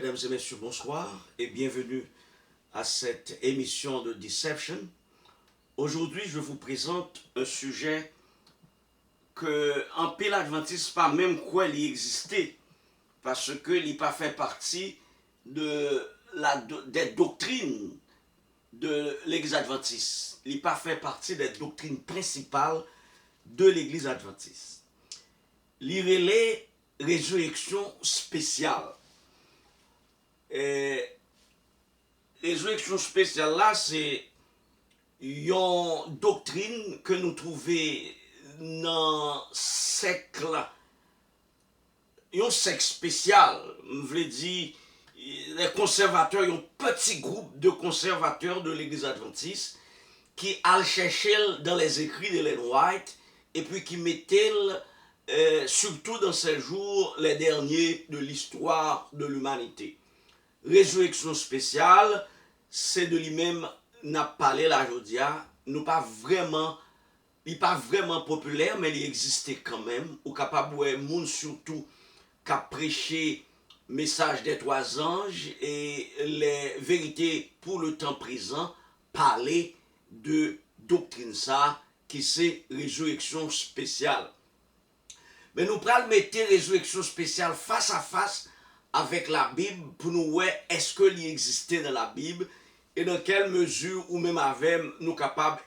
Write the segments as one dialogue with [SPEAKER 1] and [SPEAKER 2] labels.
[SPEAKER 1] Mesdames et messieurs, bonsoir et bienvenue à cette émission de Deception. Aujourd'hui, je vous présente un sujet que en pile adventiste pas même quoi il existait parce que il pas fait partie des doctrines de l'église adventiste. Il pas fait partie des doctrines principales de l'église adventiste. Il relève résurrection spéciale. Et résurrection spéciale là, c'est une doctrine que nous trouvons dans siècle, un siècle spécial. Je veux dire, les conservateurs, un petit groupe de conservateurs de l'église adventiste qui allaient chercher dans les écrits d'Ellen White et puis qui mettaient surtout dans ces jours les derniers de l'histoire de l'humanité. Résurrection spéciale, c'est de lui-même n'a parlé la jodia, nous pas vraiment, il pas vraiment populaire, mais il existait quand même, ou capable de monde surtout qui a prêché message des trois anges et les vérités pour le temps présent, parler de doctrine ça qui c'est résurrection spéciale. Mais nous prenons mettre résurrection spéciale face à face avec la Bible pour nous voir est-ce que il existait dans la Bible et dans quelle mesure ou même avec nous capables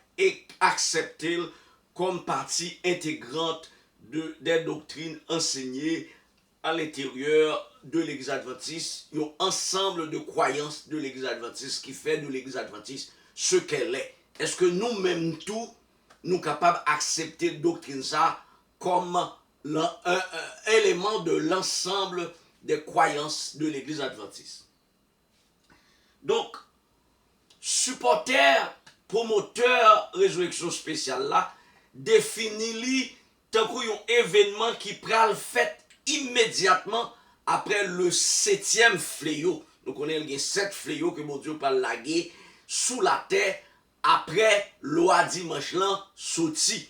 [SPEAKER 1] d'accepter comme partie intégrante des doctrines enseignées à l'intérieur de l'église adventiste, un ensemble de croyances de l'église adventiste qui fait de l'église adventiste ce qu'elle est. Est-ce que nous-mêmes tous, nous capables d'accepter la doctrine ça comme un élément de l'ensemble des croyances de l'église adventiste. Donc, supporter, promoteur, résurrection spéciale là, définit tant qu'un événement qui pral fait immédiatement après le 7e fléau. Nous connaissons les 7 fléaux que mon Dieu parle laguer sous la terre après loi dimanche là sorti.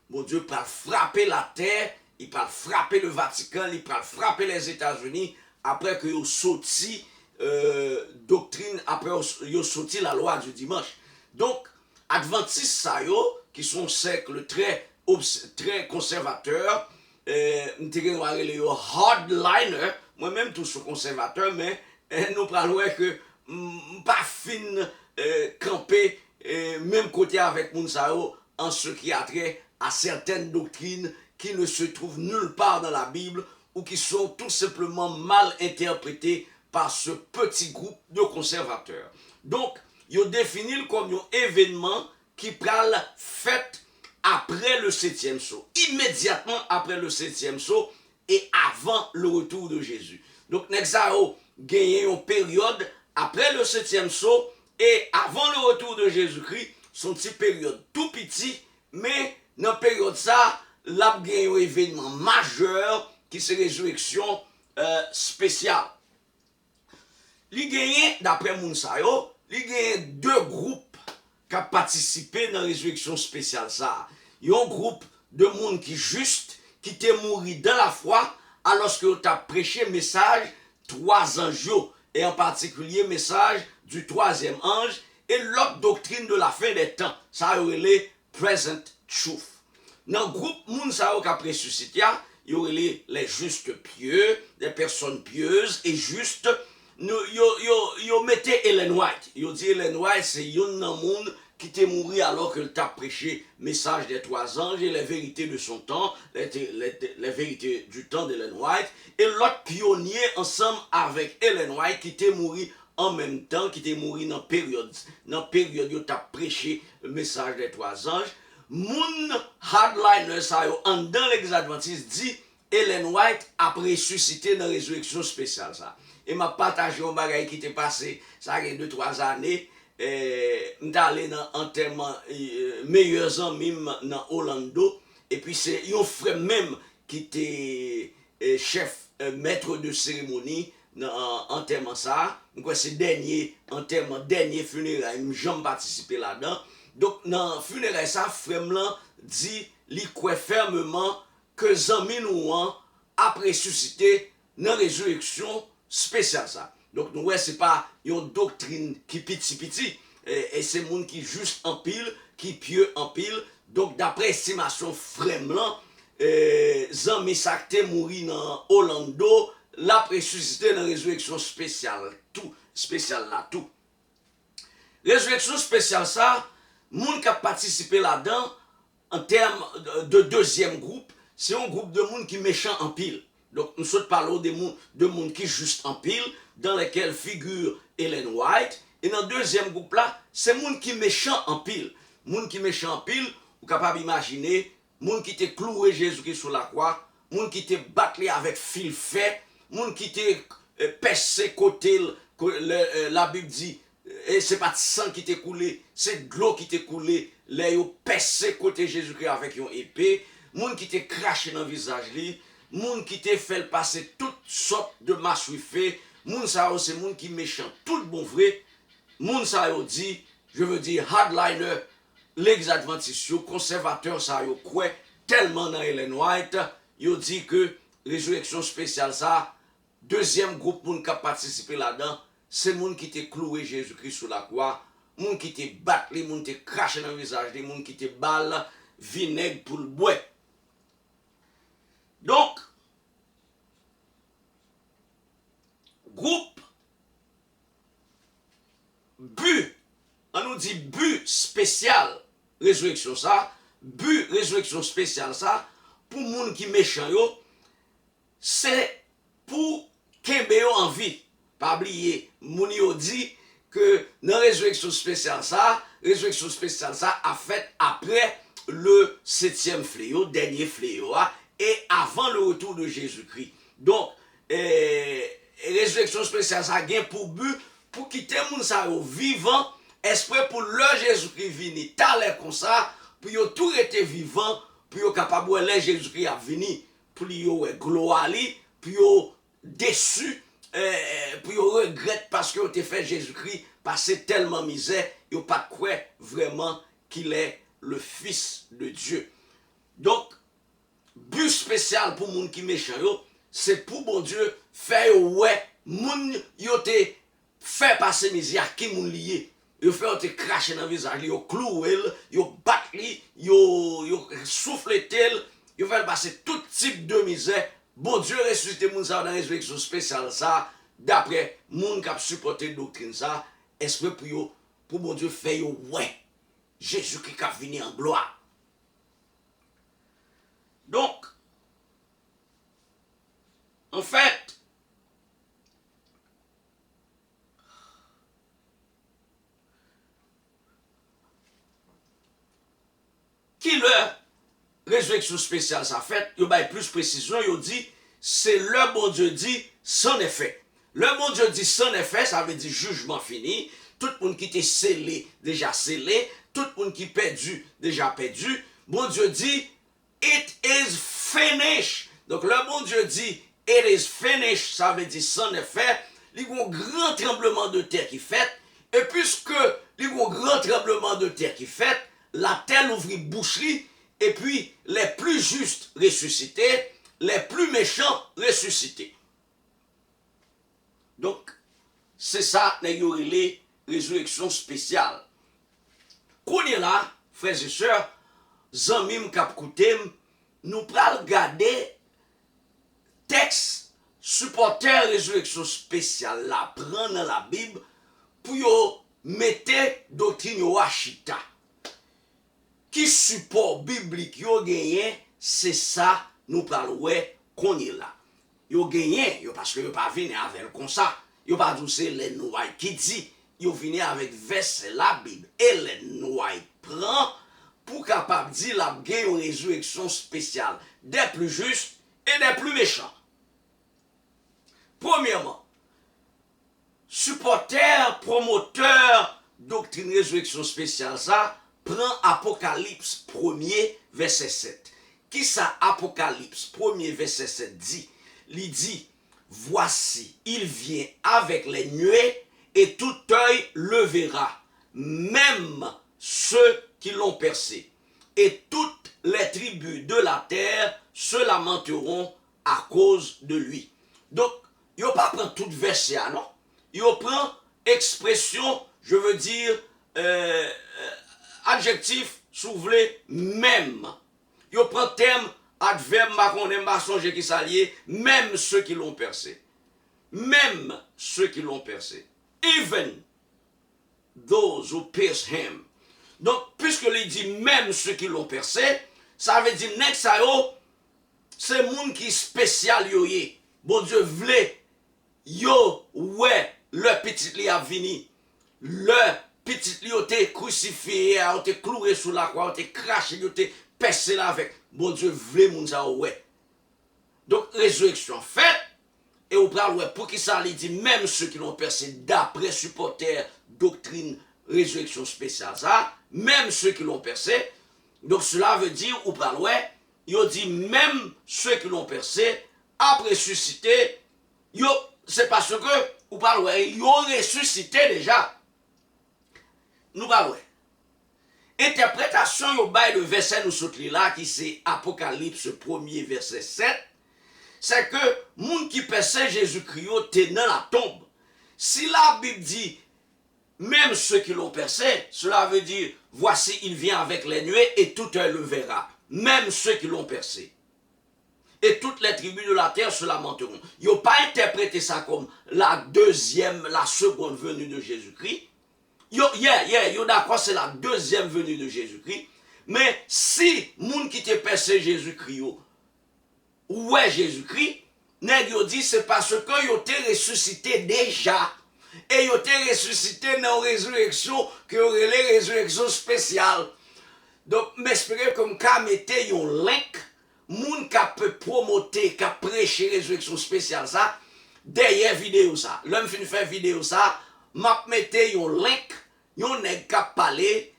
[SPEAKER 1] Mon Dieu parle frapper la terre. Il peut frapper le Vatican, il peut frapper les États-Unis après que ils sorti doctrine, après qu'ils ont sorti la loi du dimanche. Donc, adventistes ça yo, qui sont siècle très conservateurs, nous avons hardliner, moi-même tous sont conservateurs, mais nous parlons que pas fin camper même côté avec Mounsao en ce qui a trait à certaines doctrines qui ne se trouvent nulle part dans la Bible ou qui sont tout simplement mal interprétés par ce petit groupe de conservateurs. Donc, ils définissent comme un événement qui pral fait après le 7e saut, immédiatement après le 7e saut et avant le retour de Jésus. Donc, Nexao gagne une période après le 7e saut et avant le retour de Jésus-Christ, son petite période tout petit, mais dans la période ça, là, il y a un événement majeur qui est la résurrection spéciale. Il y a, d'après Mounsayo, il y a 2 groupes qui ont participé dans la résurrection spéciale. Il y a un groupe de monde qui juste, qui était mort dans la foi, alors que tu as prêché le message 3 anges, et en particulier le message du 3e ange, et l'autre doctrine de la fin des temps. Ça a été present truth. Dans le groupe Mounsao qui a ressuscité, il y aurait les justes pieux, des personnes pieuses et justes. Ils mettaient Ellen White. Ils dit Ellen White, c'est un monde qui était mort alors qu'il a prêché le message des 3 anges et les vérités de son temps, les vérités du temps d'Ellen White. Et l'autre pionnier ensemble avec Ellen White qui était mort en même temps, qui était mort dans la période où il a prêché le message des 3 anges. Moun hardliner ça yo en dans l'église adventiste dit Ellen White a ressuscité dans la résurrection spéciale ça. Et m'a partagé un bagage qui était passé ça a 2-3 années m'ta allé dans enterrement meilleurs amis dans Orlando et puis c'est un frère même qui était chef maître de cérémonie dans enterrement ça. Donc c'est dernier enterrement dernier funérailles j'aime participer là-dedans. Donc, dans le funérail, ça, frère dit, il croit fermement que Zami nous a ressuscité dans la résurrection spéciale. Ça. Donc nous, ouais, c'est pas une doctrine qui petit, et c'est monde qui juste en pile, qui pieux en pile. Donc d'après estimation vraiment, Zami Sakte mouri dans Orlando, la ressuscité dans résurrection spéciale, tout, spécial là, tout. Résurrection spéciale ça, moun qui a participé là-dedans, en termes de deuxième groupe, c'est un groupe de monde qui méchant en pile. Donc nous sommes parlons de monde qui juste en pile, dans lesquels figure Ellen White. Et dans le deuxième groupe là, c'est monde qui méchant en pile. Monde qui méchant en pile, vous capable d'imaginer, monde qui t'est cloué Jésus-Christ sur la croix, monde qui t'est battu avec fil fait, monde qui t'est percé côté, la Bible dit, et c'est pas de sang qui t'est coulé, c'est de l'eau qui t'est coulé, les yo percé côté Jésus-Christ avec une épée, monde qui t'est craché dans le visage li, monde qui t'est fait passer toutes sortes de masouifé, monde ça c'est monde qui méchant, tout bon vrai, monde ça yo dit, je veux dire hardliner, les adventistes, conservateurs ça yo quoi tellement dans Ellen White, yo dit que résurrection spéciale ça, deuxième groupe monde qui a participé là-dedans, c'est monde qui t'est cloué Jésus-Christ sur la croix, monde qui t'est battu, monde qui t'est craché dans le visage, monde qui t'est balle, vinaigre pour le bois. Donc, groupe, but, on nous dit but spécial, résurrection ça, but résurrection spéciale ça, pour monde qui méchant yo, c'est pour kembe yo en vie. Pas oublier, moun yo dit que dans résurrection spéciale ça a fait après le 7e fléau, dernier fléau, et avant le retour de Jésus-Christ. Donc, résurrection spéciale ça a pour but, pour quitter moun sa yo vivant, esprit pour le Jésus-Christ vini, talè comme ça, pour yo tout été vivant, pour yo capable le Jésus-Christ a vini, pour yo gloire li, pour yo déçu, pour yo regrette parce que yo te fait Jésus-Christ passer tellement misère, yo pas croire vraiment qu'il est le fils de Dieu. Donc, but spécial pour moun qui méchant yo, c'est pour bon Dieu faire ouais moun yo te fait passer misère qui moun lié. Yo fait te cracher dans le visage, yo cloué, yo battre li, yo souffler tel, yo fait passer tout type de misère. Bon Dieu ressuscité moun ça dans la résurrection spéciale ça, d'après moun qui a supporté doctrine ça, esprit pour bon Dieu faire yo ouais. Jésus-Christ qui a venu en gloire. Donc, en fait, qui leur résurrection spéciale ça fait, il y a plus précision, il dit, c'est le bon Dieu dit, c'en est fait. Le bon Dieu dit, c'en est fait, ça veut dire jugement fini. Tout le monde qui était scellé, déjà scellé. Tout le monde qui perdu, déjà perdu. Bon Dieu dit, it is finished. Donc le bon Dieu dit, it is finished, ça veut dire c'en est fait. Il y a un grand tremblement de terre qui fait. Et puisque il y a un grand tremblement de terre qui fait, la terre ouvrit boucherie, et puis les plus justes ressuscités, les plus méchants ressuscités. Donc, c'est ça, les résurrection spéciale. Qu'on est là, frères et sœurs, zanmim kap koutem, nous pral regarder texte supporter résurrection spéciale là, prendre dans la Bible, pour yo mettre doctrine yo achita. Qui support biblique yo gagné, c'est ça nous parlons qu'on est là. Yo gagné, yo parce que yo pas venir avec comme ça. Yo pas dire c'est les noirs qui dit, yo venir avec verset la Bible et les noirs prend pour capable dire la gagne une résurrection spéciale des plus justes et des plus méchants. Premièrement, supporter, promoteur doctrine résurrection spéciale ça prend Apocalypse 1er verset 7. Qui ça Apocalypse 1er verset 7 dit? Il dit, voici, il vient avec les nuées et tout œil le verra, même ceux qui l'ont percé. Et toutes les tribus de la terre se lamenteront à cause de lui. Donc, il ne pas prendre tout verset, non? yo prend expression, je veux dire, adjectif, souvlé, même. Yo prend terme, adverbe, maconem, songe qui s'allier, même ceux qui l'ont percé. Même ceux qui l'ont percé. Even those who pierced him. Donc, puisque il dit même ceux qui l'ont percé, ça veut dire, next c'est moun qui spécial yo ye. Bon Dieu vle, yo, ouais, le petit li a vini. Le petit li yo te crucifié, yo te cloué sous la croix, yo te craché, yo te percé là avec. Bon Dieu vle moun sa ouais. Donc, résurrection faite, et au bras ouais, pour qui ça li dit, même ceux qui l'ont percé d'après supporter, doctrine, résurrection spéciale, ça, même ceux qui l'ont percé. Donc, cela veut dire, au bras ouais, il dit même ceux qui l'ont percé, après ressuscité, c'est parce que, ou pas ouais, ils ont ressuscité déjà. Nous parlons. Interprétation, yo bail le verset nous saute là, qui c'est Apocalypse 1er verset 7, c'est que moun qui perçait Jésus-Christ était dans la tombe. Si la Bible dit, même ceux qui l'ont percé, cela veut dire, voici il vient avec les nuées et tout œil le verra. Même ceux qui l'ont percé. Et toutes les tribus de la terre se lamenteront. Ils n'ont pas interprété ça comme la seconde venue de Jésus-Christ. Yo d'accord, c'est la deuxième venue de Jésus-Christ. Mais si moun qui te percé Jésus-Christ, ouais Jésus-Christ, nèg yo dit c'est parce que yo te ressuscité déjà. Et yo te ressuscité dans la résurrection, que yo relé résurrection spéciale. Donc, m'espérer comme ka mette yon link, moun ka peut promoter, ka prêcher résurrection spéciale ça, derrière vidéo ça. L'homme fin faire vidéo ça, m'a mette yon link, yon nèg ka parler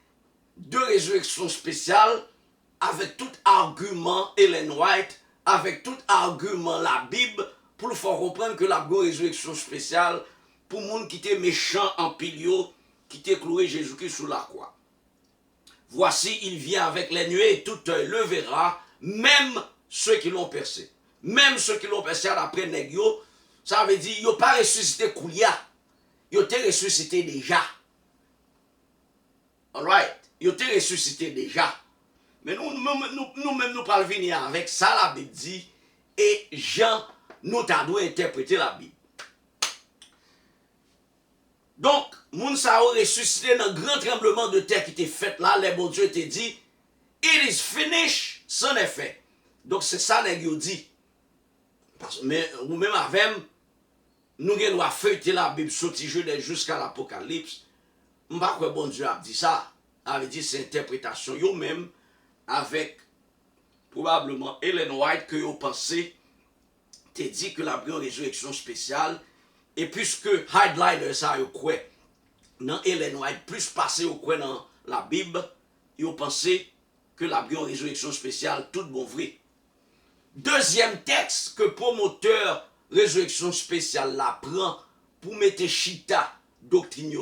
[SPEAKER 1] de résurrection spéciale avec tout argument Ellen White, avec tout argument la Bible, pour le faire comprendre que la résurrection spéciale, pour moun qui était méchant en pilio, qui était cloué Jésus-Christ sous la croix. Voici, il vient avec les nuées et tout œil le verra, même ceux qui l'ont percé. Même ceux qui l'ont percé après nèg yo, ça veut dire, yo pas ressuscité koulia, yo te ressuscité déjà. Alright, yo te ressuscité déjà. Mais nous-mêmes, nous parlons venir avec ça, la Bible dit, et Jean, nous t'avons interprété la Bible. Donc, moun sa a ressuscité dans le grand tremblement de terre qui était fait là, les bon Dieu te dit, it is finished, c'en est fait. Donc, c'est ça nèg yo dit. Mais, ou même avec, nous avons feuilleté la Bible, sorti jusqu'à l'Apocalypse. Je ne sais pas quoi bon Dieu a dit ça. Avait dit c'est interprétation, yo même, avec probablement Ellen White, que yo pensé, te dit que la résurrection spéciale. Et puisque Headliner ça yo quoi dans Ellen White plus passé au quoi dans la Bible, yo pensé que la résurrection spéciale tout bon vrai. Deuxième texte que promoteur résurrection spéciale la prend pour mettre chita doctrine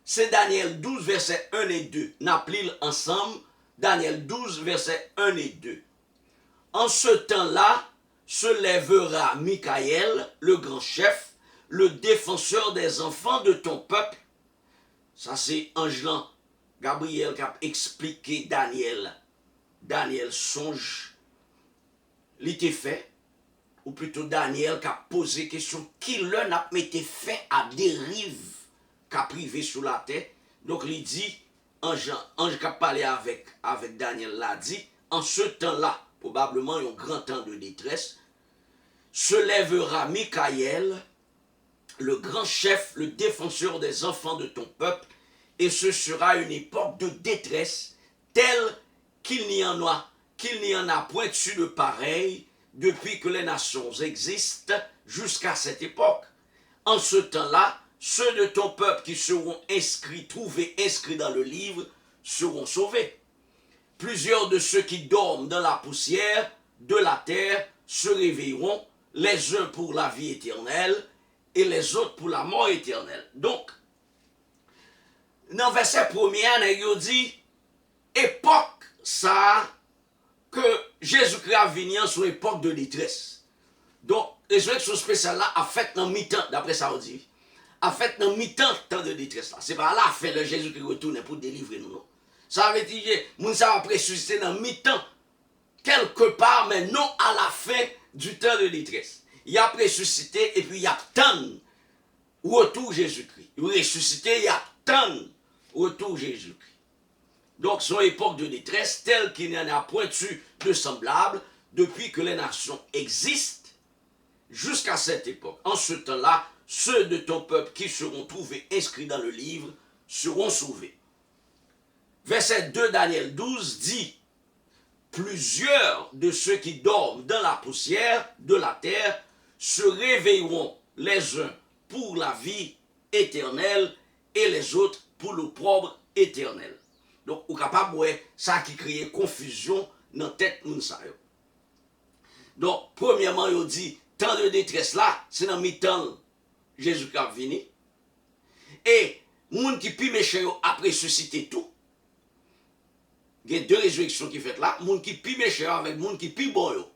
[SPEAKER 1] c'est Daniel 12 verset 1 et 2. N'appelons ensemble Daniel 12 verset 1 et 2. En ce temps-là se lèvera Michael, le grand chef, le défenseur des enfants de ton peuple. Ça c'est Angelan Gabriel qui a expliqué Daniel. Daniel songe, l'était fait, ou plutôt Daniel qui a posé question, qui l'un a été fait à dérive, qui a privé sous la terre. Donc il dit, ange qui a parlé avec Daniel l'a dit, en ce temps-là, probablement un grand temps de détresse, se lèvera Michael, le grand chef, le défenseur des enfants de ton peuple, et ce sera une époque de détresse telle qu'il n'y en a point eu de pareil depuis que les nations existent jusqu'à cette époque. En ce temps-là, ceux de ton peuple qui seront trouvés inscrits dans le livre, seront sauvés. Plusieurs de ceux qui dorment dans la poussière de la terre se réveilleront, les uns pour la vie éternelle, et les autres pour la mort éternelle. Donc, dans le verset premier, il dit, époque ça, que Jésus-Christ a venu sur l'époque de détresse. Donc, résurrection spéciale là a fait dans mi-temps, d'après ça on dit, a fait dans mi-temps temps de détresse là. C'est pas là fait le Jésus qui retourne pour délivrer nous. Non. Ça veut dire que ça va ressusciter dans mi-temps quelque part, mais non à la fin du temps de détresse. Il a ressuscité et puis il a tant retour Jésus-Christ. Il a ressuscité, il a tant retour Jésus-Christ. Donc, son époque de détresse, telle qu'il n'y en a point eu de semblable depuis que les nations existent jusqu'à cette époque. En ce temps-là, ceux de ton peuple qui seront trouvés inscrits dans le livre seront sauvés. Verset 2 Daniel 12 dit: plusieurs de ceux qui dorment dans la poussière de la terre se réveilleront, les uns pour la vie éternelle et les autres pour l'opprobre éternel. Donc, vous êtes capable de ça qui crée confusion dans la tête de ça. Donc, premièrement, il dit, temps de détresse là, c'est dans mi-temps Jésus qui a venu. Et, les gens qui sont méchants après ressuscité tout. Il y a deux résurrections qui fait là. Les gens qui sont méchants avec les gens qui sont bons.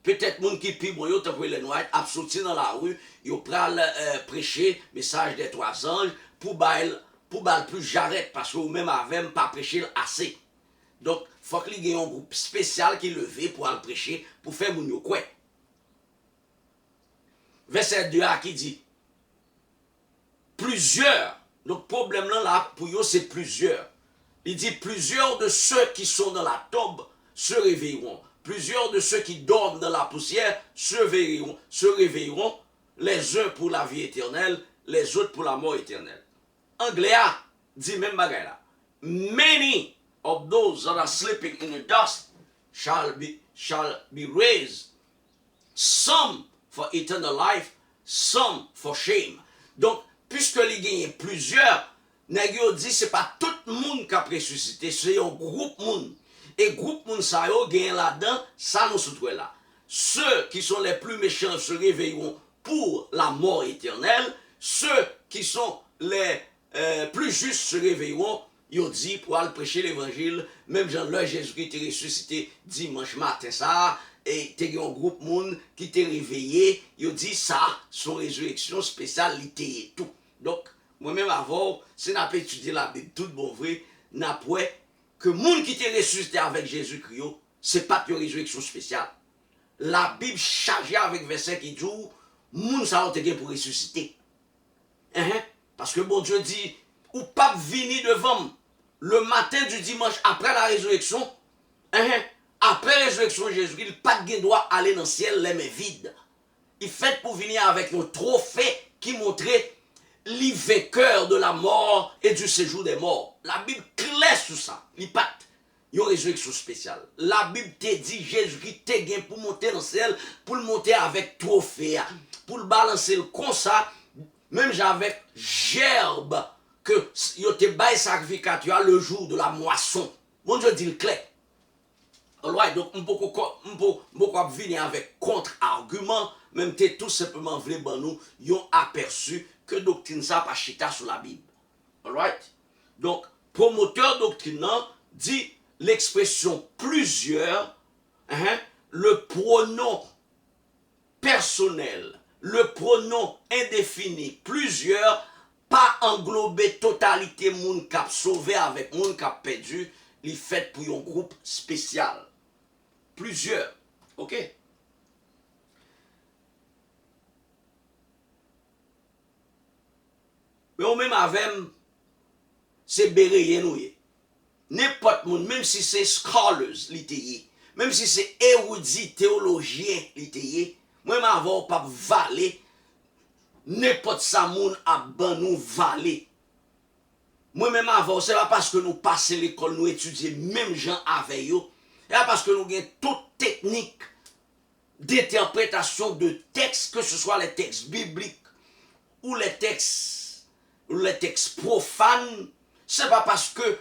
[SPEAKER 1] Peut-être les gens qui sont bons, ils ont les noirs, ils sorti dans la rue, ils ont prêcher le message des trois anges pour plus j'arrête parce que vous-même avez pas prêché assez. Donc, il faut qu'il y ait un groupe spécial qui levé pour aller prêcher, pour faire mon quoi. Verset 2 qui dit plusieurs. Donc, problème là pour eux, c'est plusieurs. Il dit plusieurs de ceux qui sont dans la tombe se réveilleront. Plusieurs de ceux qui dorment dans la poussière se réveilleront, les uns pour la vie éternelle, les autres pour la mort éternelle. Anglais dit même bagaille là. Many of those that are sleeping in the dust shall be raised. Some for eternal life, some for shame. Donc, puisque il y a plusieurs, nèg yo dit c'est pas tout le monde qui a ressuscité, c'est un groupe monde. Et groupe moun sa yo gagne là-dedans, ça nous se trouve là. Ceux qui sont les plus méchants se réveilleront pour la mort éternelle. Ceux qui sont les plus justes se réveilleront. Ils ont dit pour aller prêcher l'évangile. Même Jean-Là, Jésus-Christ est ressuscité dimanche matin ça. Et il y a un groupe moun qui t'est réveillé. Ils ont dit ça, son résurrection spéciale, et tout. Donc, moi-même avant, si n'a pas étudié la Bible, tout bon vrai, n'a pas que le monde qui était ressuscité avec Jésus-Christ, ce n'est pas une résurrection spéciale. La Bible chargée avec verset qui dit, le monde ça a été pour ressusciter. Parce que bon Dieu dit, ou pas venir devant le matin du dimanche après la résurrection, après la résurrection de Jésus-Christ, il pas de droit aller dans le ciel les mains vides. Il fait pour venir avec un trophée qui montrait les vainqueurs de la mort et du séjour des morts. La Bible claire sur ça. Il n'y a pas une résurrection spéciale. La Bible te dit Jésus-Christ te gagne pour monter dans le ciel, pour le monter avec trophée, pour le balancer comme ça, même avec gerbe, que il te bail sacrificatoire le jour de la moisson. Bon Dieu dit le clair. Alright, donc on peut venir avec contre-argument, même te tout simplement voulu ban nous, ils ont aperçu que doctrine ça pas chita sur la Bible. Alright? Donc, promoteur doctrine dit l'expression plusieurs, le pronom personnel, le pronom indéfini, plusieurs, pas englober totalité moun k'ap sauvé avec moun k'ap perdu, li fait pour un groupe spécial. Plusieurs. OK? Mais ou même avec, c'est béréyen nous. N'importe monde, même si c'est scholars, même si c'est érudit, théologien, moi-même avant pas valer, n'importe ça moun a ban nous valer. Moi-même avant, c'est pas parce que nous passons l'école, nous étudions même gens avec eux, c'est pas parce que nous avons toute technique d'interprétation de textes, que ce soit les textes bibliques ou les textes profanes, c'est pas parce que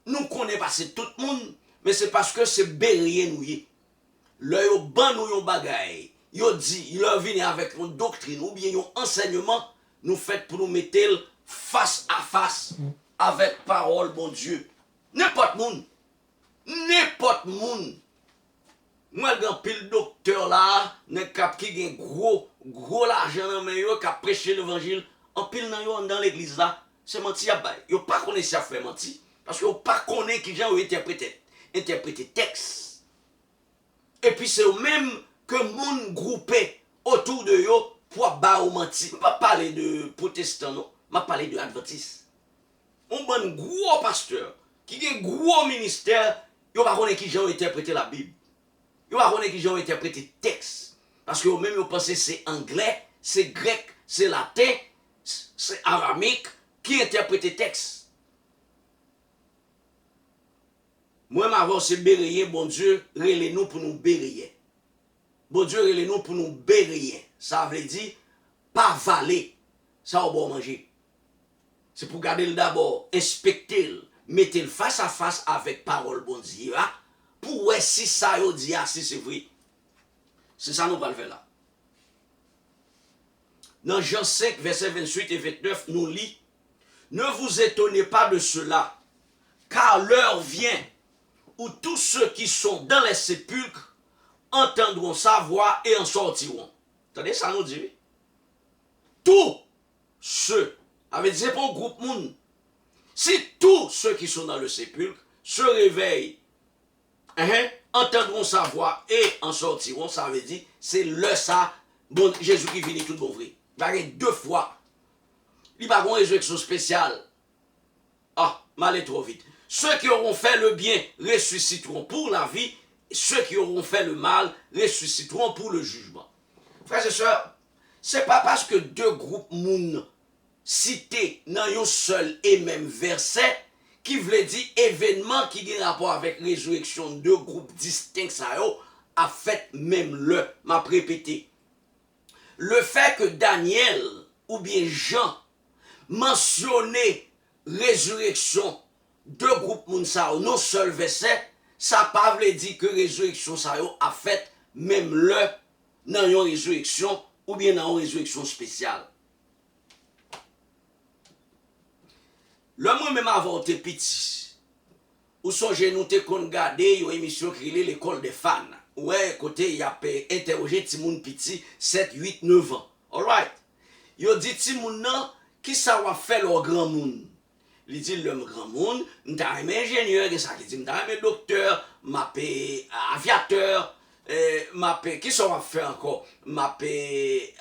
[SPEAKER 1] nous connaissons pas tout le monde, mais c'est parce que c'est bérien nous. Là, yo ban nous yon bagay, yo dit, il leur vient avec une doctrine ou bien un enseignement, nous fait pour nous mettre face à face avec parole, bon Dieu. N'importe monde. Moi, le pile docteur là, qui a gros l'argent dans mes yeux, qui a prêché l'évangile en pile dans l'église là, c'est menti à bail. Yo pas connaît ça fait menti parce que yo pas connaît qui gens interpréter texte. Et puis c'est eux même que moun groupé autour de yo pour ba ou menti. On pas parler de protestants non, m'a parler de adventistes. On bon gros pasteur qui a un gros ministère, yo pas connaît qui gens interpréter la Bible. Yo pas connaît qui gens interpréter texte parce que eux même yo pensent c'est anglais, c'est grec, c'est latin, c'est aramique qui interprète texte. Moi, m'avons c'est bérayer, bon Dieu, relais nous pour nous bérayer. Bon Dieu, relais nous pour nous bérayer. Ça veut dire, pas valer, ça on va manger. C'est pour garder le d'abord, inspecter le, mettre le face à face avec parole bon Dieu, pour voir si ça y dit, si c'est vrai. C'est ça nous va le faire là. Dans Jean 5, versets 28 et 29, nous lit, ne vous étonnez pas de cela, car l'heure vient où tous ceux qui sont dans les sépulcres entendront sa voix et en sortiront. Attendez, ça nous dit. Tous ceux, avec c'est pas un groupe monde. Si tous ceux qui sont dans le sépulcre se réveillent, entendront sa voix et en sortiront, ça veut dire, c'est le ça, bon, Jésus qui finit tout bon vrai. Il va y avoir 2 fois. Il n'y a pas de résurrection spéciale. Ah, m'allez trop vite. Ceux qui auront fait le bien ressusciteront pour la vie. Et ceux qui auront fait le mal ressusciteront pour le jugement. Frères et sœurs, ce n'est pas parce que 2 groupes moun cités dans un seul et même verset qui veut dire événement qui a rapport avec résurrection 2 groupes distincts ça a fait même le m'a répété. Le fait que Daniel ou bien Jean mentionné résurrection 2 groupes Mounsao, non seul verset, ça pas veut dire que résurrection ça a fait même le dans une résurrection ou bien dans une résurrection spéciale. Le moi même avant te petit, ou songez nous te qu'on garder une émission qui est l'école des fans. Ouais, côté il a interrogé ti moun petit 7, 8, 9 ans. All right. Yo dit ti moun nan qui ça va faire le grand monde. Il dit le grand monde, m'ta ingénieur, ça qui dit m'ta docteur, m'appé aviateur, m'appé qui ça va faire encore, m'appé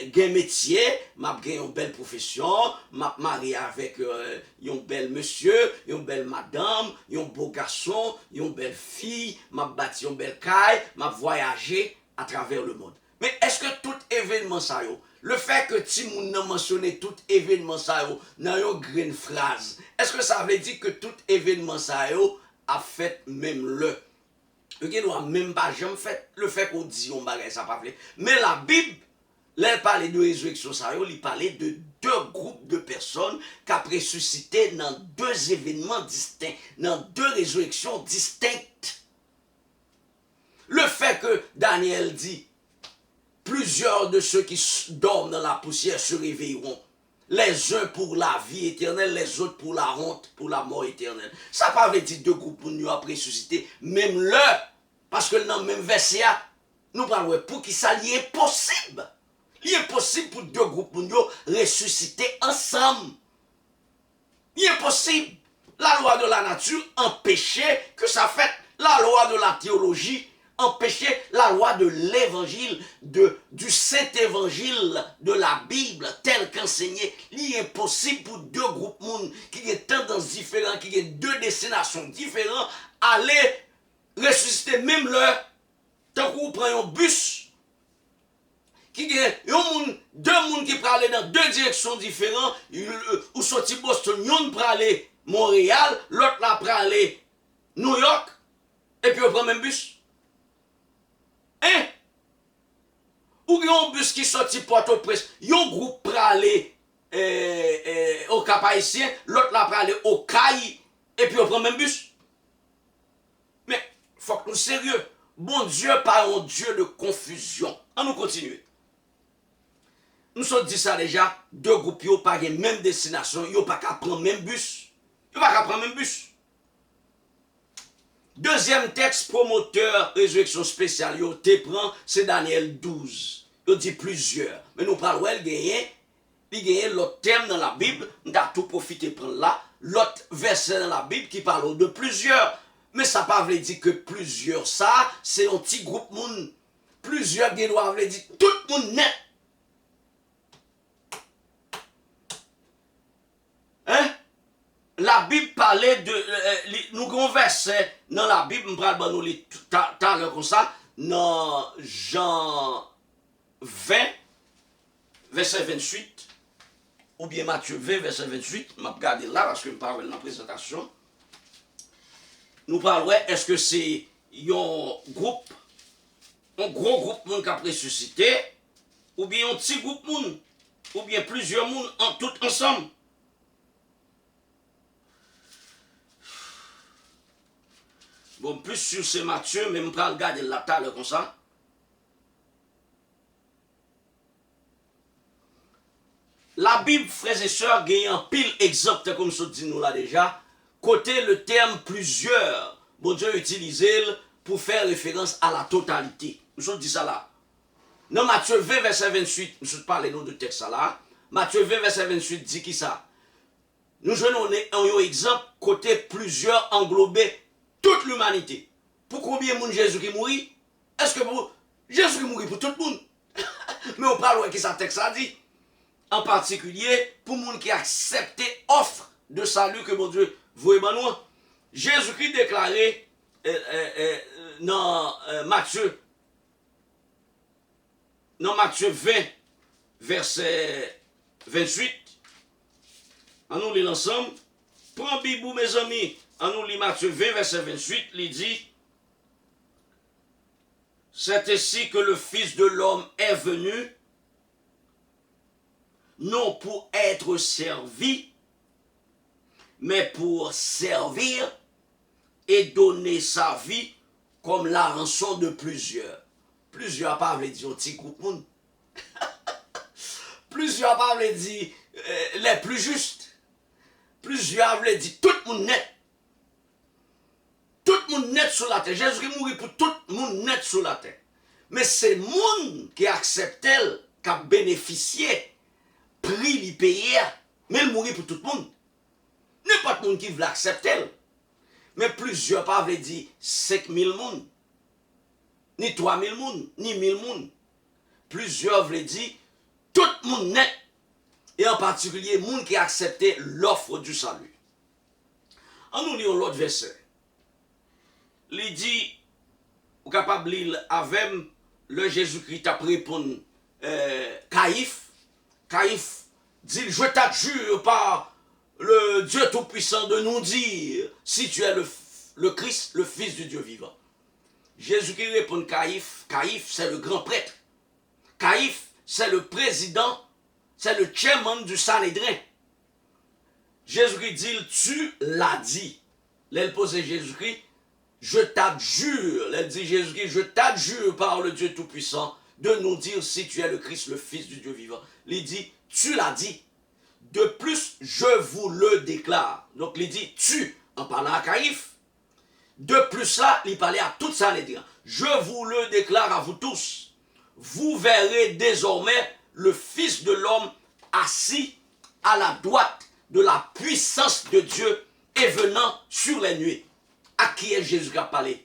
[SPEAKER 1] gain métier, m'a gain une belle profession, m'a marié avec un bel monsieur, une belle madame, un beau garçon, une belle fille, m'a bâti une belle caille, m'a voyagé à travers le monde. Mais est-ce que tout événement ça yo, le fait que Timoun a mentionné tout événement ça yo dans une grande phrase, est-ce que ça veut dire que tout événement ça yo a fait même le qui doit même pas jamais fait le fait qu'on dit on bagay ça pas fait. Mais la Bible, là elle parle de résurrection ça yo, il parlait de 2 groupes de personnes qui ont ressuscité dans 2 événements distincts, dans 2 résurrections distinctes. Le fait que Daniel dit plusieurs de ceux qui dorment dans la poussière se réveilleront. Les uns pour la vie éternelle, les autres pour la honte, pour la mort éternelle. Ça pas veut dire 2 groupes pour nous après ressusciter. Même le, parce que dans le même verset, nous parlons pour qui ça y est possible. Il est possible pour 2 groupes pour nous ressusciter ensemble. Il est possible. La loi de la nature empêchait que ça fait. La loi de la théologie empêcher la loi de l'évangile, du Saint-Évangile de la Bible tel qu'enseigné. Il est impossible pour 2 groupes monde qui ont tendances différentes, qui ont 2 destinations différentes, aller ressusciter même leur. Tant que vous prenez un bus, qui ont 2 personnes qui peuvent aller dans 2 directions différentes, ou sorti Boston, yon peut aller Montréal, l'autre là peut aller New York, et puis on prend même bus. Ou yon bus qui sorti Port-au-Prince, yon groupe pour aller au Cap-Haïtien, l'autre là pour aller au Caille, et puis on prend même bus. Mais, faut que nous sérieux. Bon Dieu, pas un Dieu de confusion. On nous continue. Nous sommes dit ça déjà, 2 groupes n'ont pas la même destination, ils n'ont pas qu'à prendre même bus. Ils n'ont pas qu'à prendre même bus. Deuxième texte promoteur, résurrection spéciale, yo te prend, c'est Daniel 12. Il dit plusieurs. Mais nous parlons de gagner il y a l'autre thème dans la Bible, on a tout profité prendre là, l'autre verset dans la Bible qui parle de plusieurs. Mais ça ne veut pas dire que plusieurs, ça, c'est un petit groupe monde. Plusieurs, bien doivent dire tout le monde net. Hein? La Bible parlait de. Nous avons verset dans la Bible, nous allons nous lire tout à l'heure comme ça, dans Jean 20, verset 28, ou bien Matthieu 20, verset 28, je vais regarder là parce que je parle dans la présentation. Nous parlons, est-ce que c'est un groupe, un gros groupe monde qui a ressuscité, ou bien un petit groupe monde, ou bien plusieurs monde en tout ensemble. Bon, plus sur c'est Matthieu, mais je vais regarder la table comme ça. La Bible, frères et sœurs, gagne un pile exemple, comme ça dit nous là déjà. Côté le terme plusieurs, bon Dieu utilisé pour faire référence à la totalité. Nous dit ça là. Dans Matthieu 20, verset 28, nous parlons nous de texte là. Matthieu 20, verset 28 dit qui ça? Nous jouons un exemple côté plusieurs englobés toute l'humanité. Pour combien de monde Jésus qui mourit? Est-ce que pour Jésus qui mourit pour tout le monde? Mais on parle de qui ça texte a dit. En particulier pour les gens qui acceptent l'offre de salut que mon Dieu voulait nous. Jésus-Christ déclaré dans Matthieu 20, verset 28. En nous lisons ensemble. Prends Bible, mes amis. En nous lisons Matthieu 20, verset 28. Il dit: c'est ainsi que le Fils de l'homme est venu, non pour être servi, mais pour servir et donner sa vie comme la rançon de plusieurs. Plusieurs pas veut dire un petit groupe monde. Plusieurs pas veut dire les plus justes. Plusieurs veut dire tout le monde net. Tout le monde net sur la terre. Jésus est mort pour tout le monde net sur la terre. Mais c'est le monde qui accepte elle, qui a bénéficié, pris, li payé, mais il mourit pour tout le monde. N'importe monde qui veut l'accepter. Mais plusieurs pas veut dire 5000 monde, ni 3000 monde, ni 1000 monde. Plusieurs veulent dire tout le monde net. Et en particulier, le monde qui a accepté l'offre du salut. En nous lisons l'autre verset. Il dit, vous capable de lire avec le Jésus-Christ a répondu Caïphe. Caïphe dit, je t'adjure par le Dieu Tout-Puissant de nous dire si tu es le Christ, le Fils du Dieu vivant. Jésus-Christ répond Caïphe. Caïphe, c'est le grand prêtre. Caïphe, c'est le président, c'est le chairman du Sanhédrin. Jésus-Christ dit, tu l'as dit. Là, il pose Jésus-Christ, je t'adjure. Là, il dit Jésus-Christ, je t'adjure par le Dieu Tout-Puissant de nous dire si tu es le Christ, le Fils du Dieu vivant. Il dit, tu l'as dit. De plus, je vous le déclare. Donc, il dit, tu, en parlant à Caïphe. De plus là, il parlait à toute Sanhédrin. Je vous le déclare à vous tous. Vous verrez désormais le Fils de l'homme assis à la droite de la puissance de Dieu et venant sur les nuées. À qui est Jésus qui a parlé?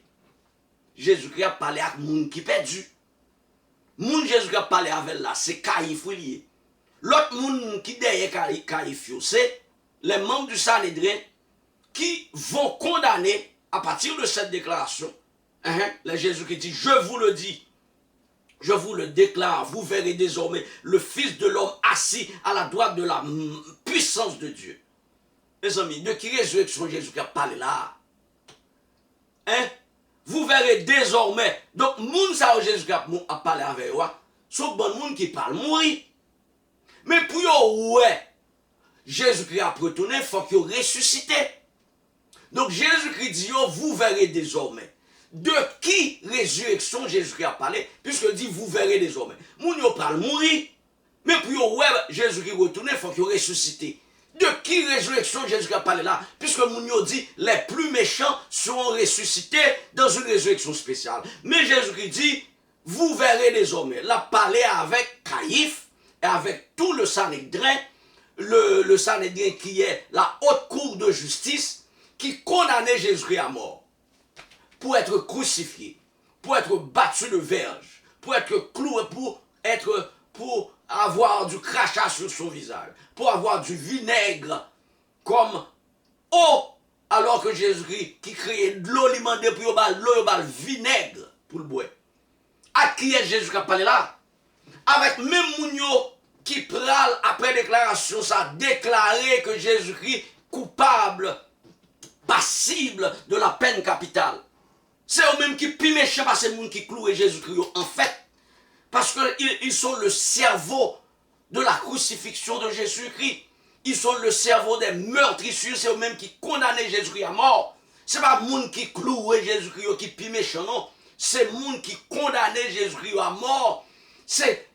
[SPEAKER 1] Jésus-Christ a parlé à moun qui perdu. Moun Jésus qui a parlé avec là, c'est Caïphe lié. L'autre moun qui derrière Caïphe, c'est les membres du Sanhédrin qui vont condamner à partir de cette déclaration. Là, Jésus qui dit, je vous le dis, je vous le déclare, vous verrez désormais le Fils de l'homme assis à la droite de la puissance de Dieu. Mes amis, de qui résurrection Jésus qui a parlé là? Vous verrez désormais. Donc, moun sa Jésus qui a parlé avec vous, sauf bon moun qui parle mourir. Mais pour yo, ouais, Jésus-Christ a retourné, il faut qu'il ressuscité. Donc, Jésus-Christ dit, yo, vous verrez désormais. De qui résurrection Jésus-Christ a parlé, puisque dit, vous verrez désormais. Moun yo parle mourir. Mais pour yo, ouais, Jésus-Christ retourné, il faut qu'il ressuscité. De qui résurrection Jésus-Christ a parlé là? Puisque Mounio dit, les plus méchants seront ressuscités dans une résurrection spéciale. Mais Jésus-Christ dit, vous verrez désormais. La parlé avec Caïphe, et avec tout le Sanhédrin, le Sanhédrin qui est la haute cour de justice, qui condamnait Jésus-Christ à mort, pour être crucifié, pour être battu de verge, pour être cloué, pour avoir du crachat sur son visage, pour avoir du vinaigre comme eau, alors que Jésus-Christ qui créait de l'eau, il demandait pour l'eau, vinaigre pour le boire. À qui est Jésus qui a parlé là? Avec même Mounio qui pral après déclaration, ça a déclaré que Jésus-Christ coupable, passible de la peine capitale. C'est eux-mêmes qui piment méchants parce que c'est les gens qui clouent Jésus-Christ en fait. Parce qu'ils sont le cerveau de la crucifixion de Jésus-Christ. Ils sont le cerveau des meurtrissures, c'est eux-mêmes qui condamnaient Jésus-Christ à mort. Ce n'est pas les gens qui clouent Jésus-Christ qui piment méchants, non. C'est les gens qui condamnaient Jésus-Christ à mort. C'est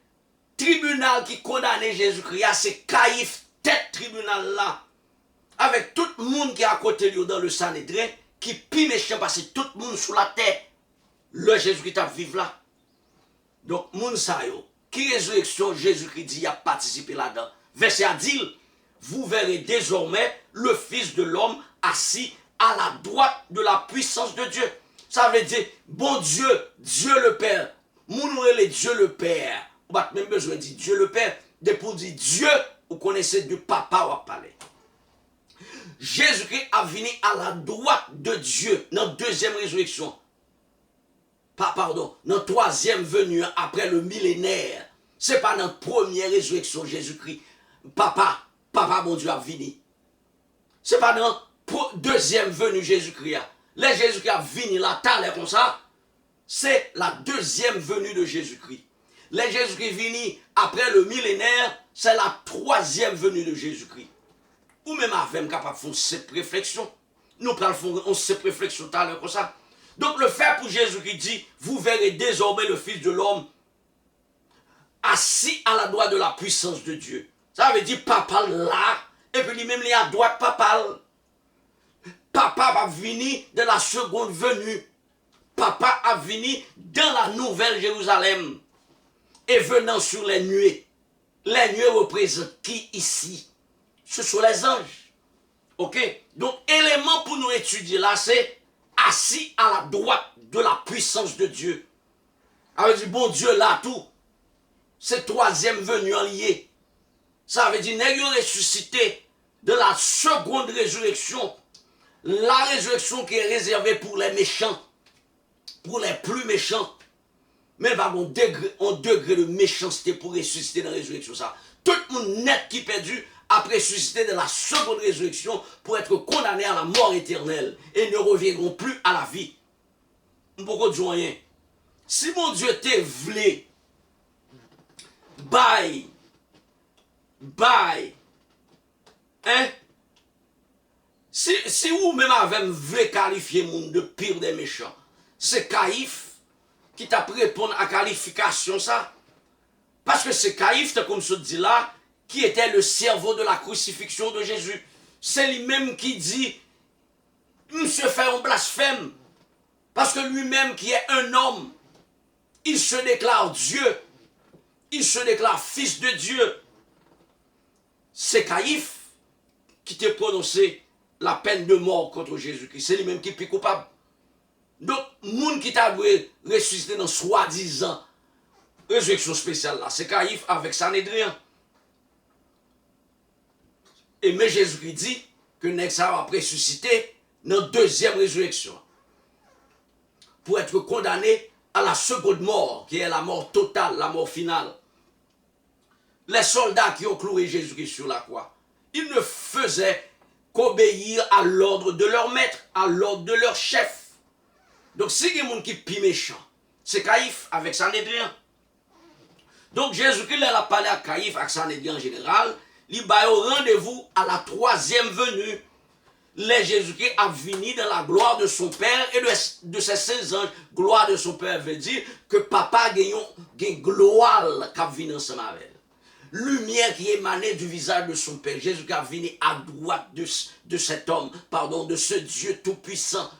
[SPEAKER 1] le tribunal qui condamnait Jésus-Christ, c'est Caïphe, tête tribunal là. Avec tout le monde qui est à côté de lui dans le Sanhédrin, qui pime méchant parce que tout le monde sous la terre, le Jésus-Christ a vivre là. Donc, moun sa yo, qui résurrection Jésus-Christ dit a participé là-dedans. Verset a dit, vous verrez désormais le Fils de l'homme assis à la droite de la puissance de Dieu. Ça veut dire, bon Dieu, Dieu le Père. Moun ou les Dieu le Père. Vous n'avez même besoin de dire Dieu le Père. Dès pour dire Dieu, vous connaissez du papa ou à parler. Jésus-Christ a venu à la droite de Dieu dans la deuxième résurrection. Pardon, dans la troisième venue après le millénaire. Ce n'est pas dans la première résurrection Jésus-Christ. Papa mon Dieu a venu. Ce n'est pas dans la deuxième venue Jésus-Christ. Les Jésus-Christ a venu là, t'as comme ça. C'est la deuxième venue de Jésus-Christ. Les Jésus-Christ venu après le millénaire, c'est la troisième venue de Jésus-Christ. Ou même avec capable de faire cette réflexion. Nous prenons cette réflexion tout à l'heure comme ça. Donc le fait pour Jésus qui dit, vous verrez désormais le Fils de l'homme assis à la droite de la puissance de Dieu. Ça veut dire papa là, et puis lui-même il est à droite papa. Papa va venir de la seconde venue. Papa a venu dans la nouvelle Jérusalem. Et venant sur les nuées. Les nuées représentent qui ici? Ce sont les anges. Ok? Donc, élément pour nous étudier là, c'est assis à la droite de la puissance de Dieu. Ça veut dire, bon Dieu là tout. C'est troisième venue en lié. Ça veut dire, n'ayons ressuscité de la seconde résurrection. La résurrection qui est réservée pour les méchants. Pour les plus méchants. Mais il va avoir un degré de méchanceté pour ressusciter dans la résurrection. Ça. Tout le monde net qui perdu après ressusciter de la seconde résurrection pour être condamné à la mort éternelle et ne reviendront plus à la vie. Pourquoi dire rien? Si mon Dieu t'est vlé, bye, hein? Si vous même avez voulu qualifier le monde de pire des méchants, c'est Caïphe qui t'a répondu à la qualification ça. Parce que c'est Caïphe, comme je dis là, qui était le cerveau de la crucifixion de Jésus. C'est lui-même qui dit, monsieur fait un blasphème. Parce que lui-même qui est un homme, il se déclare Dieu. Il se déclare fils de Dieu. C'est Caïphe qui t'a prononcé la peine de mort contre Jésus-Christ. C'est lui-même qui est plus coupable. Donc, moun qui t'a ressuscité dans soi-disant résurrection spéciale là, c'est Caïphe avec Sanhédrin. Et mais Jésus-Christ dit que Nexa va ressusciter dans deuxième résurrection pour être condamné à la seconde mort, qui est la mort totale, la mort finale. Les soldats qui ont cloué Jésus-Christ sur la croix, ils ne faisaient qu'obéir à l'ordre de leur maître, à l'ordre de leur chef. Donc, si il y a des gens qui sont plus méchants, c'est Caïphe avec Sanhédrin. Donc, Jésus-Christ a parlé à Caïphe avec Sanhédrin en général. Il va au rendez-vous à la troisième venue. Les Jésus-Christ a venu dans la gloire de son Père et de ses saints anges. Gloire de son Père veut dire que papa a une gloire qui a venu ensemble avec elle. Lumière qui émanait du visage de son Père. Jésus-Christ a venu à droite de cet homme, de ce Dieu tout-puissant,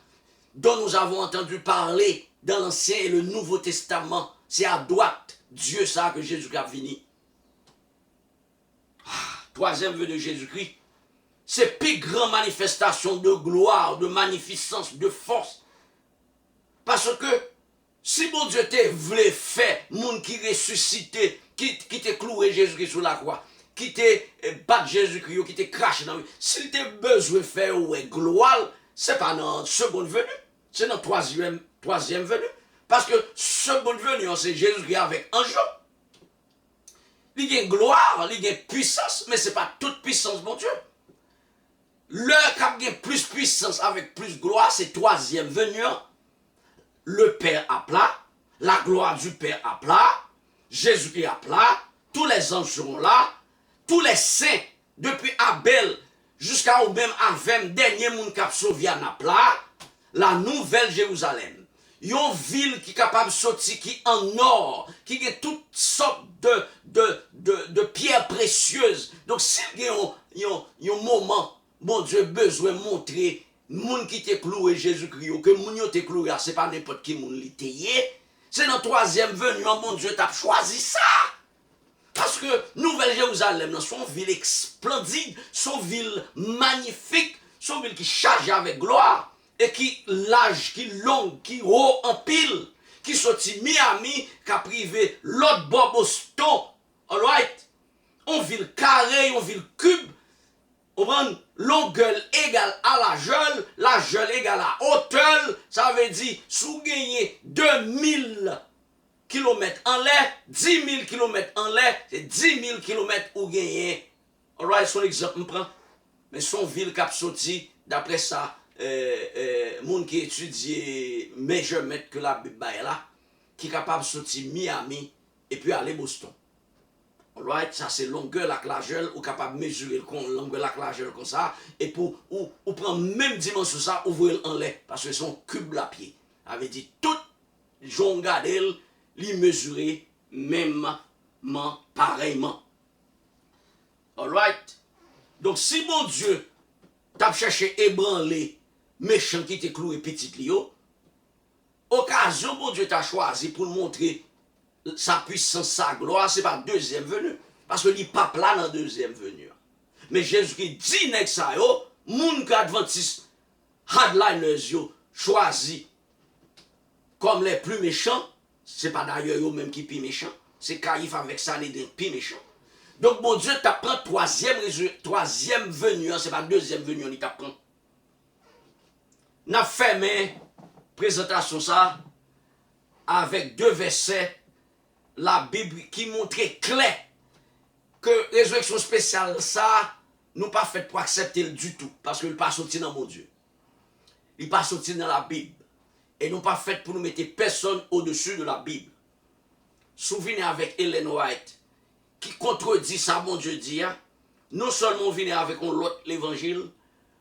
[SPEAKER 1] dont nous avons entendu parler dans l'Ancien et le Nouveau Testament. C'est à droite Dieu ça que Jésus a venu. troisième venue de Jésus-Christ, c'est plus grande manifestation de gloire, de magnificence, de force. Parce que si bon Dieu te voulait faire, monde qui ressuscité, qui te cloué Jésus-Christ sur la croix, qui te bat Jésus-Christ, qui te craché dans lui, s'il te besoin de faire ouais, gloire, c'est pas dans seconde venue, c'est dans troisième venue. Parce que seconde venue, c'est Jésus-Christ avec un jour. Il y a gloire, il y a puissance, mais ce n'est pas toute puissance, mon Dieu. L'heure qui a plus puissance avec plus gloire, c'est troisième venue. Le Père à plat, la gloire du Père à plat, Jésus-Christ à plat, tous les anges seront là, tous les saints, depuis Abel jusqu'à ou même Avem, dernier monde qui a sauvé à plat, la nouvelle Jérusalem. Une ville qui est capable de sortir, qui en or, qui a toutes sortes de pierres précieuses. Donc, s'il y a un moment, mon Dieu, besoin de montrer, moun qui te cloué Jésus-Christ, que moun yo te cloué, c'est pas n'importe qui moun li teye, c'est dans troisième venue, mon Dieu t'a choisi ça. Parce que Nouvelle Jérusalem, son ville splendide, son ville magnifique, son ville qui charge avec gloire, et qui large, qui long, qui haut en pile, qui sorti Miami, qui a privé l'autre bord Boston, alright? On ville carré, on ville cube, on prend longueur égale à la geule égale à hauteur, ça veut dire, si vous gagnez 2000 km en l'air, 10 000 km en l'air, c'est 10 000 km où gagnez. Alright, son exemple, on prend. Mais son ville qui a sorti, d'après ça, monde qui étudie measurement que la Bible là, qui est capable de sortir Miami et puis aller Boston. Alright, ça c'est longueur la largeur, ou capable de mesurer longueur la largeur comme ça, et pour ou prendre même dimension ça, ouvrir en l'air, parce que son cube la pied. Avait dit tout, j'en gardé, li mesurer mêmement, pareillement. Alright, donc si mon Dieu t'a cherché ébranler méchant qui t'est cloué petit lio, occasion mon Dieu t'a choisi pour montrer sa puissance, sa gloire, c'est pas deuxième venue. Parce que il pas là dans deuxième venue. Mais Jésus qui dit nèg ça yo, moun qu'adventiste hardliners yo choisi comme les plus méchants, c'est pas d'ailleurs eux même qui plus méchants, c'est Caïphe avec ça les plus méchants. Donc mon Dieu t'apprend troisième venue, c'est pas deuxième venue, il t'apprend. N'a fermé présentation ça avec deux versets la Bible qui montrait clair que résurrection spéciale ça nous pas fait pour accepter du tout parce que il pas sorti dans mon Dieu. Il pas sorti dans la Bible et nous pas fait pour nous mettre personne au-dessus de la Bible. Souvenez avec Ellen White qui contredit ça mon Dieu dit non seulement on vient avec l'autre l'évangile,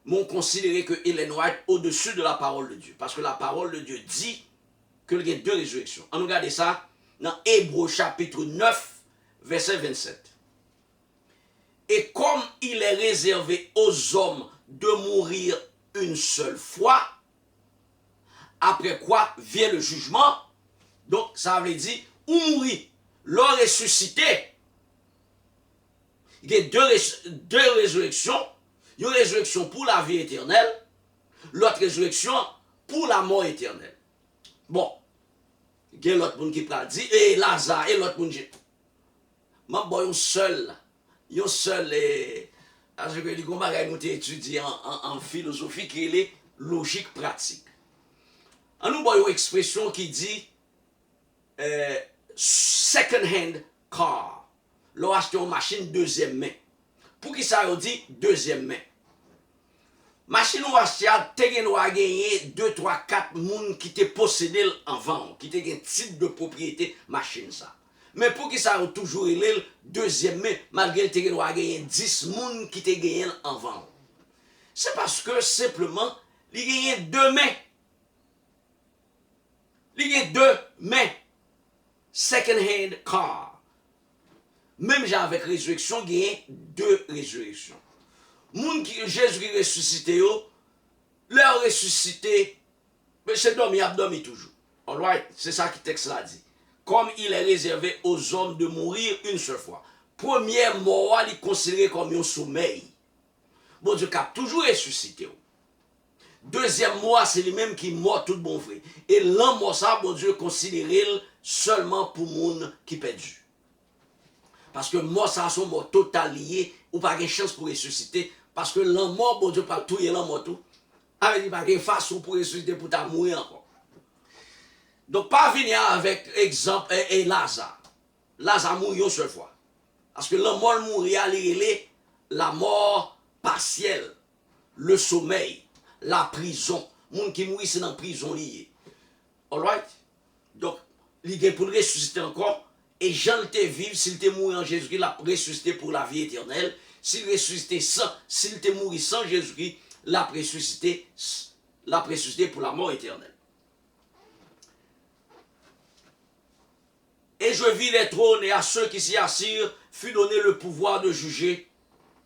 [SPEAKER 1] mais on considérait que Ellen White au-dessus de la parole de Dieu parce que la parole de Dieu dit qu'il y a deux résurrections. On regarde ça dans Hébreux chapitre 9, verset 27. Et comme il est réservé aux hommes de mourir une seule fois, après quoi vient le jugement, donc ça veut dire, ou mourir, le ressuscité. Il y a deux résurrections, une résurrection pour la vie éternelle, l'autre résurrection pour la mort éternelle. Bon. Il y a l'autre monde qui peut dire, et Lazare, et l'autre monde. Mais bon, un seul, parce que les gens ont étudié en philosophie qui est logique pratique. On nous voit une expression qui dit second hand car. L'on achète une machine deuxième main. Pour qui ça dit deuxième main? Machine ou achat, te gen ou a gagné 2, 3, 4 moun qui te possédé en vente, qui te gen titre de propriété machine ça. Mais pour qui ça a toujours l'île deuxième main, malgré te gen ou a gagné 10 moun qui te gagné en vente. C'est parce que simplement, il gagne deux mains. Il gagne deux mains. Second hand car. Même avec résurrection, il gagne deux résurrections. Moun qui Jésus qui ressuscité, leur ressuscité, mais c'est dormi, a dormi toujours. Alright, c'est ça que le texte là dit. Comme il est réservé aux hommes de mourir une seule fois. première mort, il est considéré comme un sommeil. Bon Dieu a toujours ressuscité. Deuxième mort, c'est lui-même qui mort tout bon vrai. Et l'an mort ça, bon Dieu considéré seulement pour monde qui perdu. Parce que mort ça, son mort total lié, ou pas de chance pour ressusciter. Parce que l'an mort, bon Dieu pas tout, il l'an mort tout. Avec il pas de façon pour ressusciter pour ta mourir encore. Donc pas venir avec exemple et Lazare. Lazare mourit une seule fois. Parce que la mort mourir, la mort partielle, le sommeil, la prison. Moun qui mourit, c'est dans la prison lié. Alright? Donc, il est pour le ressusciter encore. Et Jean te vivre, s'il te mourit en Jésus-Christ, il a ressuscité pour la vie éternelle. S'il ressuscité sans, s'il te mourit sans Jésus-Christ, il a ressuscité pour la mort éternelle. Et je vis les trônes et à ceux qui s'y assirent fut donné le pouvoir de juger.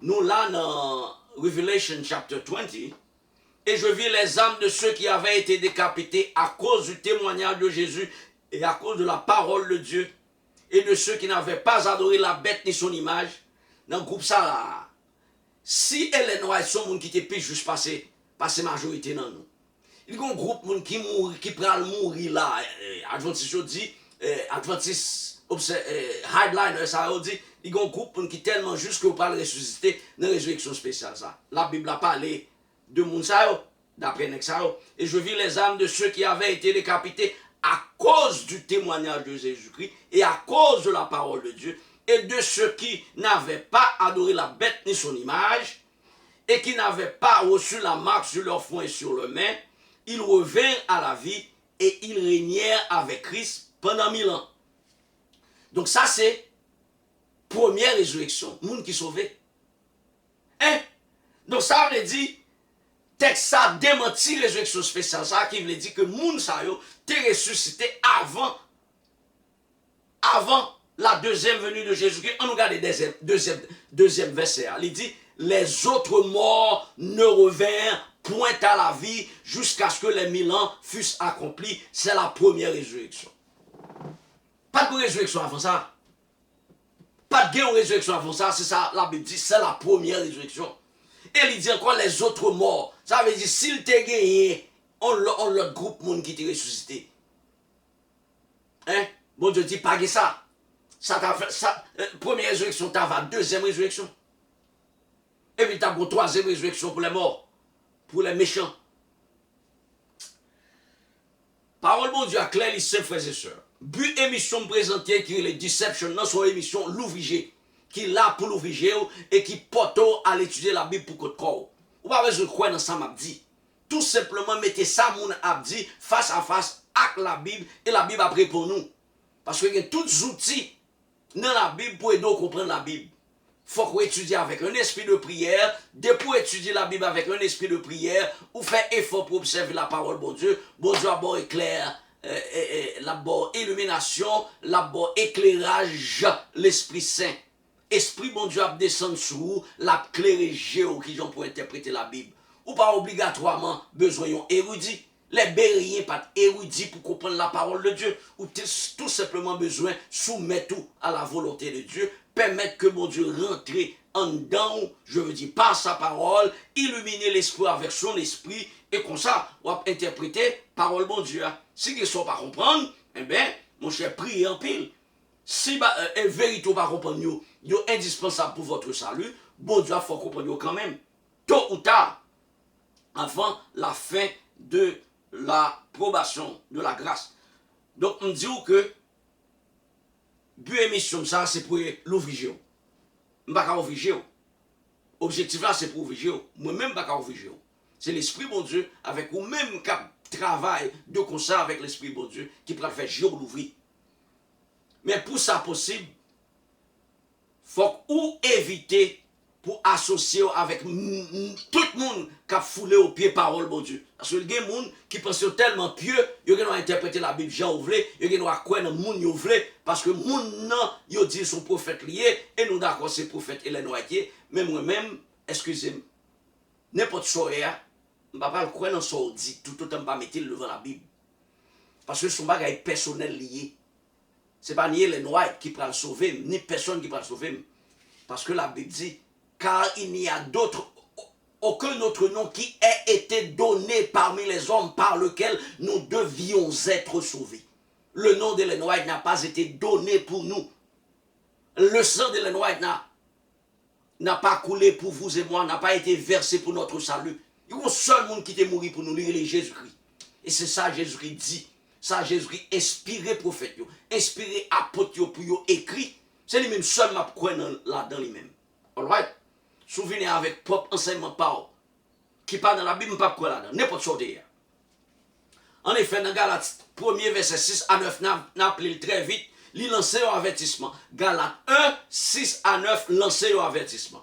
[SPEAKER 1] Nous là dans Revelation chapter 20. Et je vis les âmes de ceux qui avaient été décapités à cause du témoignage de Jésus et à cause de la parole de Dieu. Et de ceux qui n'avaient pas adoré la bête ni son image. Dans le groupe ça là. Si elle est noire, son monde qui te pêche juste passer majorité dans nous. Il y a un groupe monde qui mourit, qui prend le mourir là. Adventiste dit. Adventiste Hardliner, ça a dit, il y a un groupe qui est tellement juste que vous parlez ressusciter dans la résurrection spéciale. Ça. La Bible a parlé de Mounsayo, d'après Nexayo, et je vis les âmes de ceux qui avaient été décapités à cause du témoignage de Jésus-Christ et à cause de la parole de Dieu, et de ceux qui n'avaient pas adoré la bête ni son image, et qui n'avaient pas reçu la marque sur leur front et sur leurs mains. Ils revinrent à la vie et ils régnèrent avec Christ pendant 1000 ans. Donc ça c'est première résurrection. Monde qui sauvé. Hein? Donc ça veut dire, texte ça démenti résurrection spéciale. Ça qui veut dire que monde ça yo t'es ressuscité avant la deuxième venue de Jésus-Christ. On regarde le deuxième verset. Il dit, les autres morts ne revinrent point à la vie jusqu'à ce que les 1000 ans fussent accomplis. C'est la première résurrection. Pas de résurrection avant ça. Pas de résurrection avant ça. C'est ça, la Bible dit, c'est la première résurrection. Et il dit encore les autres morts. Ça veut dire, s'il t'a gagné, on l'autre groupe monde qui t'a ressuscité. Hein? Bon Dieu dit, pas ça. Ça t'a fait, ça, première résurrection, t'as fait deuxième résurrection. Et puis t'as une troisième résurrection pour les morts. Pour les méchants. Parole bon Dieu à clair, les frères et sœurs. But émission présentée qui est les Deception dans son émission l'ouvrier qui est là pour l'ouvrier et qui porte à l'étudier la Bible pour votre corps. Ou pas besoin de croire dans ça m'a dit. Tout simplement mettez ça mon abdi face à face avec la Bible et la Bible après pour nous. Parce que il y a tous les outils dans la Bible pour aider à comprendre la Bible. Faut qu'on étudie avec un esprit de prière. Dès pour étudier la Bible avec un esprit de prière, ou faire effort pour observer la parole bon Dieu a bon éclair, la bonne illumination, la bonne éclairage, l'Esprit Saint. Esprit bon Dieu a descendu sur vous, la clairé géo qui ont pour interpréter la Bible. Ou pas obligatoirement besoin d'un érudit. Les bériens pas érudits pour comprendre la parole de Dieu. Ou tout simplement besoin soumettre tout à la volonté de Dieu. Permettre que mon Dieu rentre en dedans, je veux dire, par sa parole, illuminer l'esprit avec son esprit, et comme ça, on va interpréter parole bon Dieu. Si ils ne sont pas comprendre, eh bien, mon cher, priez en pile. Si un vérité pas comprendre, il est indispensable pour votre salut, bon Dieu, il faut comprendre quand même. Tôt ou tard, avant la fin de l'approbation de la grâce. Donc, on dit que but émission ça, c'est pour l'ouvrier. Je ne vais pas ouvrier. Objectif là, c'est pour ouvrier. Moi-même, je ne vais pas ouvrier. C'est l'Esprit bon Dieu, avec vous-même qui travaille de concert avec l'Esprit bon Dieu, qui peut faire jour l'ouvrir. Mais pour ça possible, il faut ou éviter pour associer avec tout le monde qui a foulé au pied parole bon Dieu. Parce que il y a des gens qui pensent tellement pieux, ils ont interprété la Bible Jean ouvlé, ils ont croire dans le monde ouvlé, parce que les gens ils disent son prophète lié, et nous d'accord c'est prophète Hélène White, mais moi-même, excusez-moi, n'importe quoi, je ne vais pas croire dans ce qu'on dit, tout autant pas mettre devant la Bible. Parce que son bagage personnel lié. Ce n'est pas ni Hélène White qui peut le sauver, ni personne qui peut le sauver. Parce que la Bible dit, car il n'y a aucun autre nom qui ait été donné parmi les hommes par lequel nous devions être sauvés. Le nom d'Ellen White n'a pas été donné pour nous. Le sang d'Ellen White n'a pas coulé pour vous et moi, n'a pas été versé pour notre salut. Il y a un seul monde qui est mort pour nous, c'est Jésus-Christ. Et c'est ça Jésus-Christ dit. Ça Jésus-Christ inspiré prophète, inspiré apôtre pour écrit. C'est lui-même seul m'a croire là-dedans lui-même. Alright? Souvenez avec propre enseignement par qui parle dans la Bible, pas quoi là-dedans. N'importe sortir. En effet, dans Galates 1er verset 6 à 9, n'a appelé très vite, il lance un avertissement. Galates 1, 6 à 9, lance un avertissement.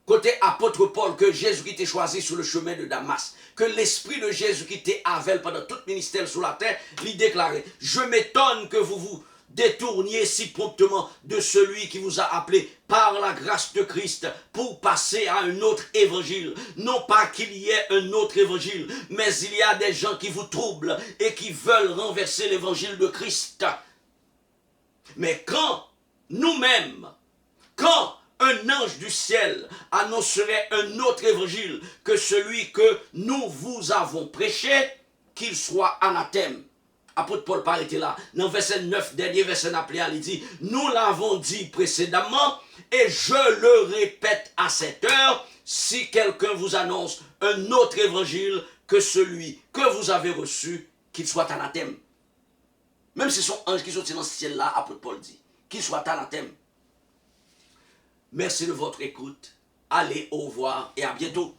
[SPEAKER 1] Côté apôtre Paul, que Jésus-Christ était choisi sur le chemin de Damas, que l'esprit de Jésus-Christ était avec pendant tout ministère sur la terre, il déclarait, je m'étonne que vous vous détourniez si promptement de celui qui vous a appelé par la grâce de Christ pour passer à un autre évangile. Non pas qu'il y ait un autre évangile, mais il y a des gens qui vous troublent et qui veulent renverser l'évangile de Christ. Mais quand nous-mêmes, quand un ange du ciel annoncerait un autre évangile que celui que nous vous avons prêché, qu'il soit anathème. Apôtre Paul Parle était là. Dans verset 9, dernier verset appelé, il dit, nous l'avons dit précédemment et je le répète à cette heure, si quelqu'un vous annonce un autre évangile que celui que vous avez reçu, qu'il soit anathème. Même si son ange qui sortit dans ce ciel-là, apôtre Paul dit, qu'il soit anathème. Merci de votre écoute. Allez, au revoir et à bientôt.